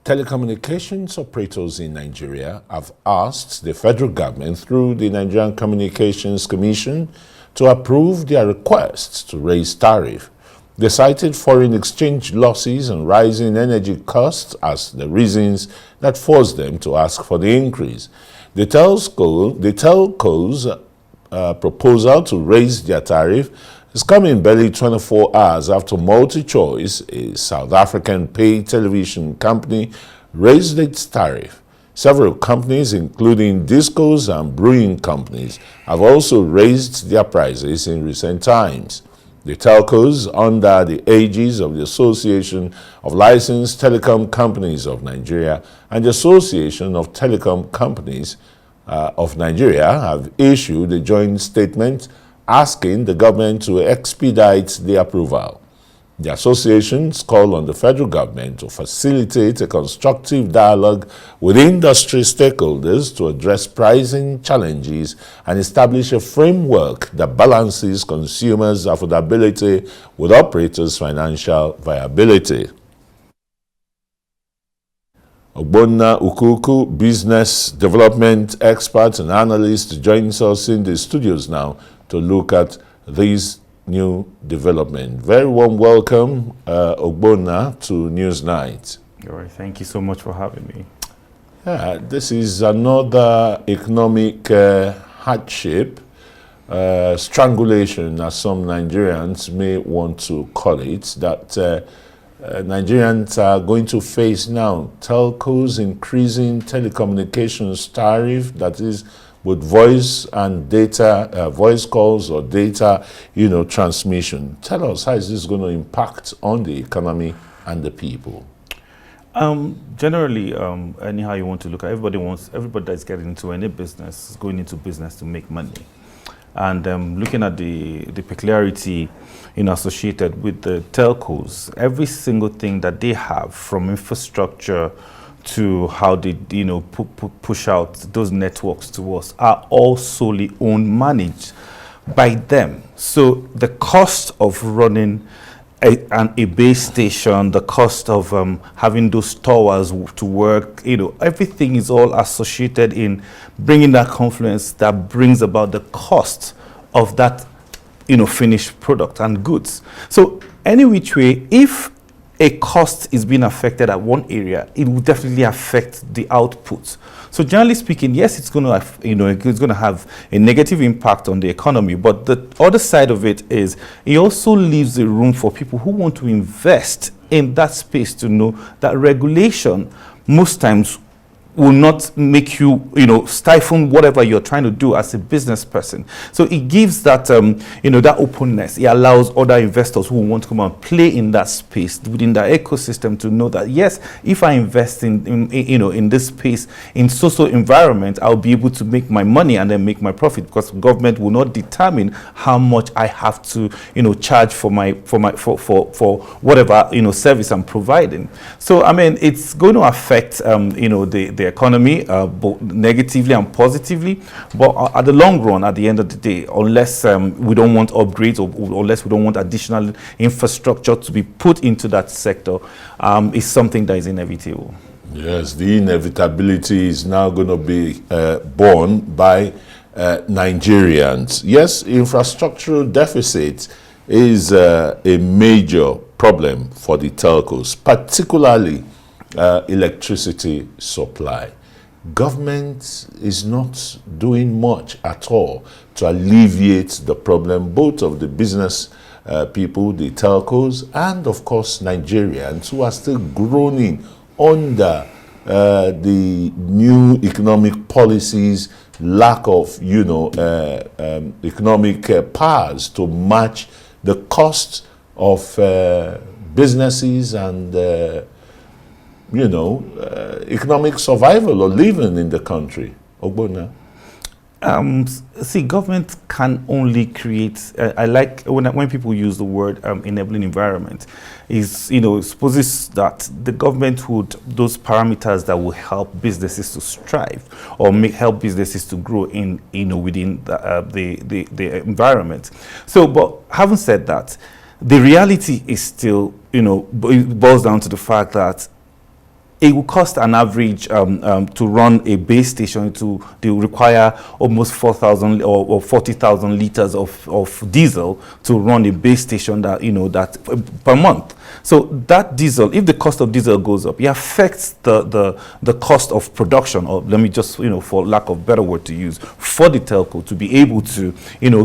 Telecommunications operators in Nigeria have asked the federal government through the Nigerian Communications Commission to approve their requests to raise tariff. They cited foreign exchange losses and rising energy costs as the reasons that forced them to ask for the increase. The telcos' proposal to raise their tariff is coming barely 24 hours after MultiChoice, a South African pay television company, raised its tariff. Several companies, including discos and brewing companies, have also raised their prices in recent times. The telcos, under the aegis of the Association of Licensed Telecom Companies of Nigeria and the Association of Telecom Companies of Nigeria, have issued a joint statement asking the government to expedite the approval. The associations call on the federal government to facilitate a constructive dialogue with industry stakeholders to address pricing challenges and establish a framework that balances consumers' affordability with operators' financial viability. Ogbonna Okuku, business development expert and analyst, joins us in the studios now to look at these new development. Very warm welcome, Ogbonna, to Newsnight. All right, thank you so much for having me. Yeah, this is another economic hardship, strangulation, as some Nigerians may want to call it, that Nigerians are going to face now. Telcos increasing telecommunications tariff, that is, with voice and data, voice calls or data, transmission. Tell us, how is this going to impact on the economy and the people? Generally, anyhow you want to look at, everybody that's getting into any business is going into business to make money. And looking at the peculiarity associated with the telcos, every single thing that they have, from infrastructure to how they push out those networks to us, are all solely owned, managed by them. So the cost of running a base station, the cost of having those towers to work, everything is all associated in bringing that confluence that brings about the cost of that finished product and goods. So any which way, if a cost is being affected at one area, it will definitely affect the output. So generally speaking, yes, it's going to have, it's going to have a negative impact on the economy. But the other side of it is, it also leaves the room for people who want to invest in that space to know that regulation most times will not make you, stifle whatever you're trying to do as a business person. So it gives that, that openness. It allows other investors who want to come and play in that space within the ecosystem to know that, yes, if I invest in this space, in social environment, I'll be able to make my money and then make my profit, because government will not determine how much I have to, charge for whatever, service I'm providing. So, I mean, it's going to affect, the economy, both negatively and positively, but at the long run, at the end of the day, unless we don't want upgrades or unless we don't want additional infrastructure to be put into that sector, is something that is inevitable. Yes, the inevitability is now going to be borne by Nigerians. Yes, infrastructural deficit is a major problem for the telcos, particularly electricity supply. Government is not doing much at all to alleviate the problem, both of the business people, the telcos, and of course Nigerians who are still groaning under the new economic policies, lack of economic powers to match the cost of businesses and economic survival or living in the country. Ogbonna? See, government can only create, I like when people use the word enabling environment, is, supposes that the government would, those parameters that will help businesses to strive or help businesses to grow in, within the environment. So, but having said that, the reality is still, it boils down to the fact that it will cost an average to run a base station they require almost 4,000 or 40,000 liters of diesel to run a base station that per month. So that diesel, if the cost of diesel goes up, it affects the cost of production, or let me just, for lack of better word to use, for the telco to be able to,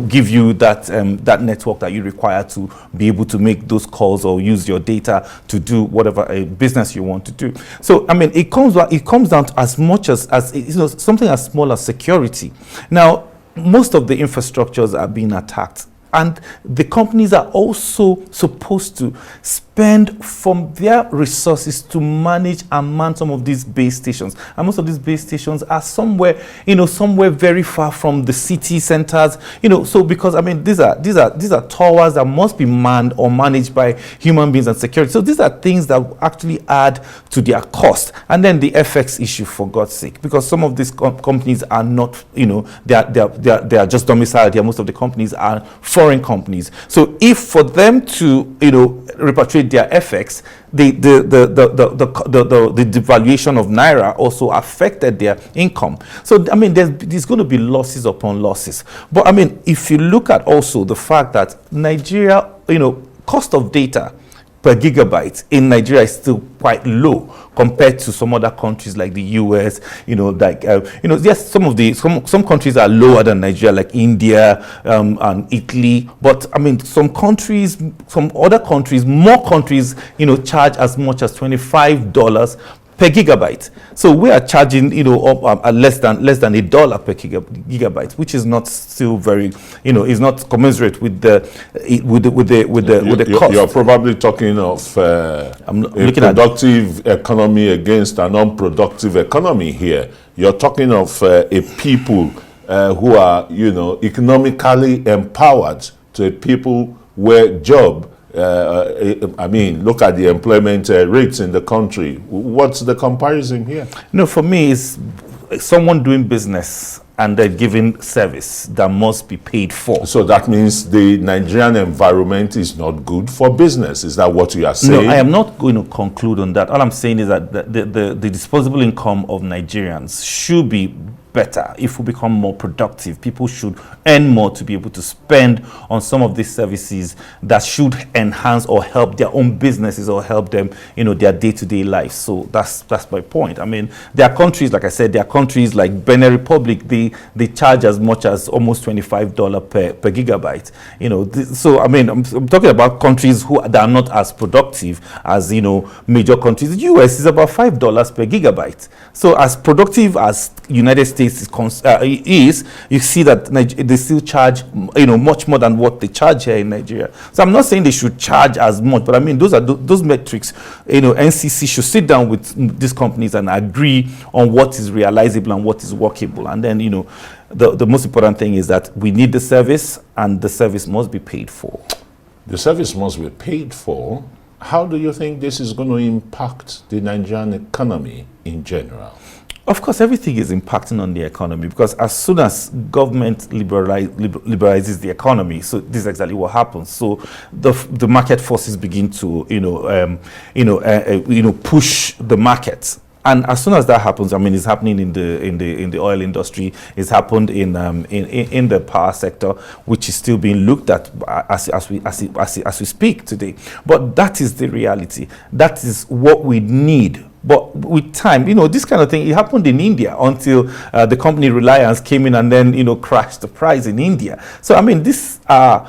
give you that network that you require to be able to make those calls or use your data to do whatever a business you want to do. So, I mean, it comes down to as much as something as small as security. Now, most of the infrastructures are being attacked, and the companies are also supposed to spend from their resources to manage and man some of these base stations. And most of these base stations are somewhere very far from the city centers. So because, I mean, these are towers that must be manned or managed by human beings and security. So these are things that actually add to their cost. And then the FX issue, for God's sake, because some of these companies are not, they are just domiciled here. Most of the companies are foreign companies. So if for them to, repatriate their FX, the devaluation of Naira also affected their income. So, I mean, there's going to be losses upon losses. But, I mean, if you look at also the fact that Nigeria, cost of data per gigabyte in Nigeria is still quite low compared to some other countries like the US. Yes, some countries are lower than Nigeria, like India and Italy. But I mean, some other countries, more countries, charge as much as $25 per gigabyte. So we are charging, less than $1 per gigabyte, which is not still very, is not commensurate with the cost. You're probably talking of a productive economy against an unproductive economy here. You're talking of a people who are, economically empowered to a people where job. I mean, look at the employment rates in the country. What's the comparison here? No, for me, it's someone doing business and they're giving service that must be paid for. So that means the Nigerian environment is not good for business. Is that what you are saying? No, I am not going to conclude on that. All I'm saying is that the disposable income of Nigerians should be better if we become more productive. People should earn more to be able to spend on some of these services that should enhance or help their own businesses or help them, their day-to-day life. So that's my point. I mean, there are countries, like I said, there are countries like Benin Republic, they charge as much as almost $25 per gigabyte. So I mean, I'm talking about countries that are not as productive as major countries. The US is about $5 per gigabyte. So as productive as United States is, you see that they still charge, much more than what they charge here in Nigeria. So I'm not saying they should charge as much, but I mean, those metrics, NCC should sit down with these companies and agree on what is realizable and what is workable. And then, the most important thing is that we need the service, and the service must be paid for. The service must be paid for. How do you think this is going to impact the Nigerian economy in general? Of course, everything is impacting on the economy, because as soon as government liberalizes the economy, so this is exactly what happens. So the market forces begin to push the market. And as soon as that happens, I mean, it's happening in the oil industry. It's happened in the power sector, which is still being looked at as we speak today. But that is the reality. That is what we need. But with time, this kind of thing, it happened in India until the company Reliance came in and then, crashed the price in India. So, I mean, so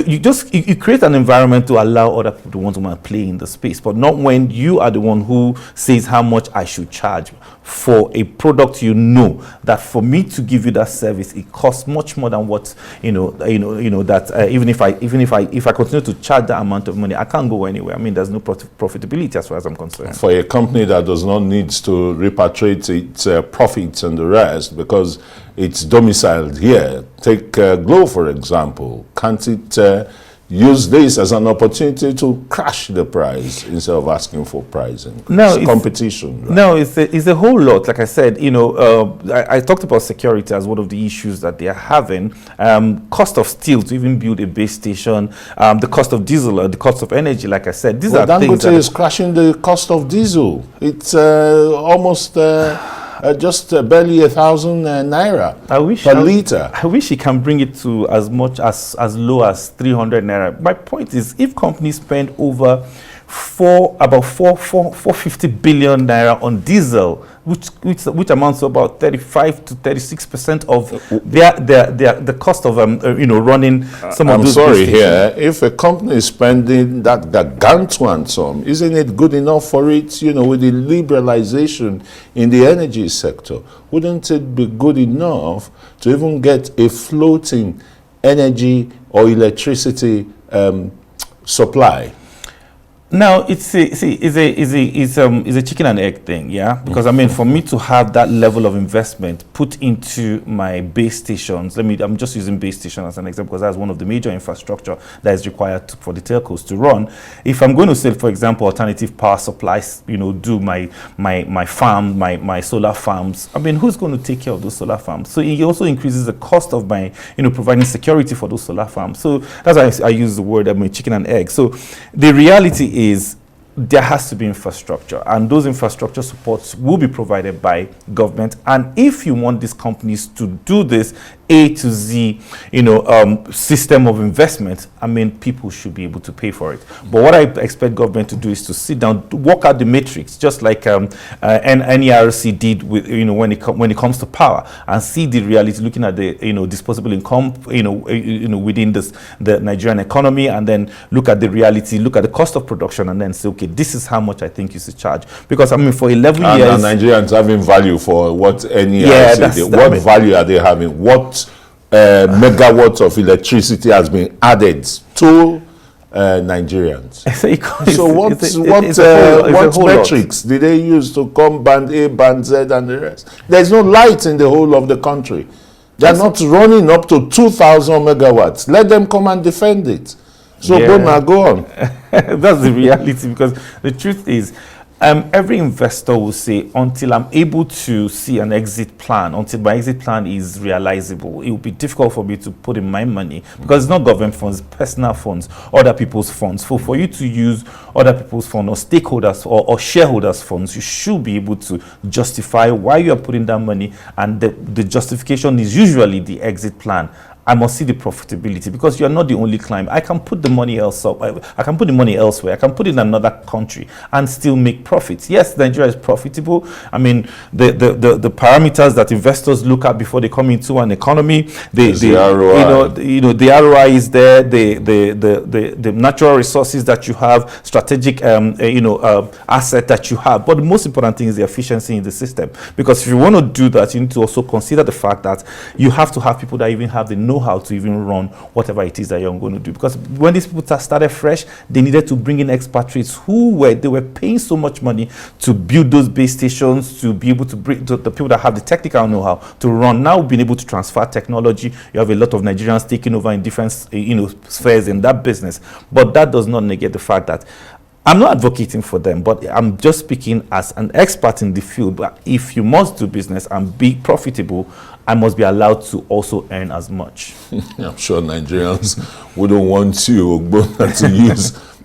you create an environment to allow other people to want to play in the space, but not when you are the one who says how much I should charge for a product. That for me to give you that service, it costs much more than what, that even if I continue to charge that amount of money, I can't go anywhere. I mean, there's no profitability as far as I'm concerned. For a company that does not need to repatriate its profits and the rest because it's domiciled here. Take Glow, for example. Can't it use this as an opportunity to crash the price instead of asking for price increase. No, it's competition. Right? No, it's a whole lot. Like I said, I talked about security as one of the issues that they are having. Cost of steel to even build a base station, the cost of diesel, the cost of energy. Like I said, these are things that is crashing the cost of diesel. It's almost just barely 1,000 naira per liter. I wish he can bring it to as much as low as 300 naira. My point is, if companies spend over about 450 billion naira on diesel, which amounts to about 35 to 36% of the cost of running some of those. I'm sorry here. If a company is spending that gargantuan sum, isn't it good enough for it? With the liberalization in the energy sector, wouldn't it be good enough to even get a floating energy or electricity supply? Now it's a chicken and egg thing, yeah. Because I mean, for me to have that level of investment put into my base stations, I'm just using base station as an example because that's one of the major infrastructure that is required for the telcos to run. If I'm going to say, for example, alternative power supplies, do my farm, my solar farms. I mean, who's going to take care of those solar farms? So it also increases the cost of my, providing security for those solar farms. So that's why I use the word chicken and egg. So the reality is there has to be infrastructure, and those infrastructure supports will be provided by government. And if you want these companies to do this A to Z, system of investment, I mean, people should be able to pay for it. But what I expect government to do is to sit down, to work out the matrix, just like NERC did with, when it comes to power, and see the reality, looking at the, disposable income, within the Nigerian economy, and then look at the reality, look at the cost of production, and then say, okay, this is how much I think you should charge. Because I mean, for 11 years, Nigerians having value for what NERC what value are they having? What megawatts of electricity has been added to Nigerians? So what metrics did they use to come band A, band Z, and the rest? There's no light in the whole of the country. They're not running up to 2,000 megawatts. Let them come and defend it. So go on. That's the reality, because the truth is, every investor will say, until I'm able to see an exit plan, until my exit plan is realizable, it will be difficult for me to put in my money, because it's not government funds, personal funds, other people's funds. For you to use other people's funds or stakeholders or shareholders' funds, you should be able to justify why you are putting that money, and the justification is usually the exit plan. I must see the profitability, because you are not the only client. I can put the money elsewhere. I can put the money elsewhere. I can put it in another country and still make profits. Yes, Nigeria is profitable. I mean, the parameters that investors look at before they come into an economy, the ROI. The ROI is there. The natural resources that you have, strategic asset that you have. But the most important thing is the efficiency in the system. Because if you want to do that, you need to also consider the fact that you have to have people that even have the know-how to even run whatever it is that you're going to do. Because when these people started fresh, they needed to bring in expatriates they were paying so much money to build those base stations, to be able to bring the people that have the technical know-how to run. Now being able to transfer technology, you have a lot of Nigerians taking over in different spheres in that business. But that does not negate the fact that I'm not advocating for them, but I'm just speaking as an expert in the field. But if you must do business and be profitable, I must be allowed to also earn as much. I'm sure Nigerians wouldn't want you, Ogbonna,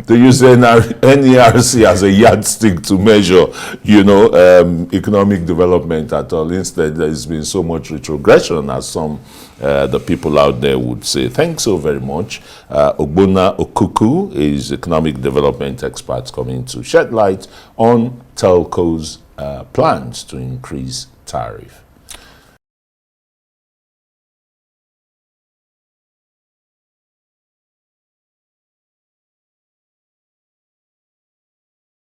to use NERC as a yardstick to measure, economic development at all. Instead, there's been so much retrogression, as some the people out there would say. Thanks so very much. Ogbonna Okuku is economic development expert coming to shed light on telcos' plans to increase tariff.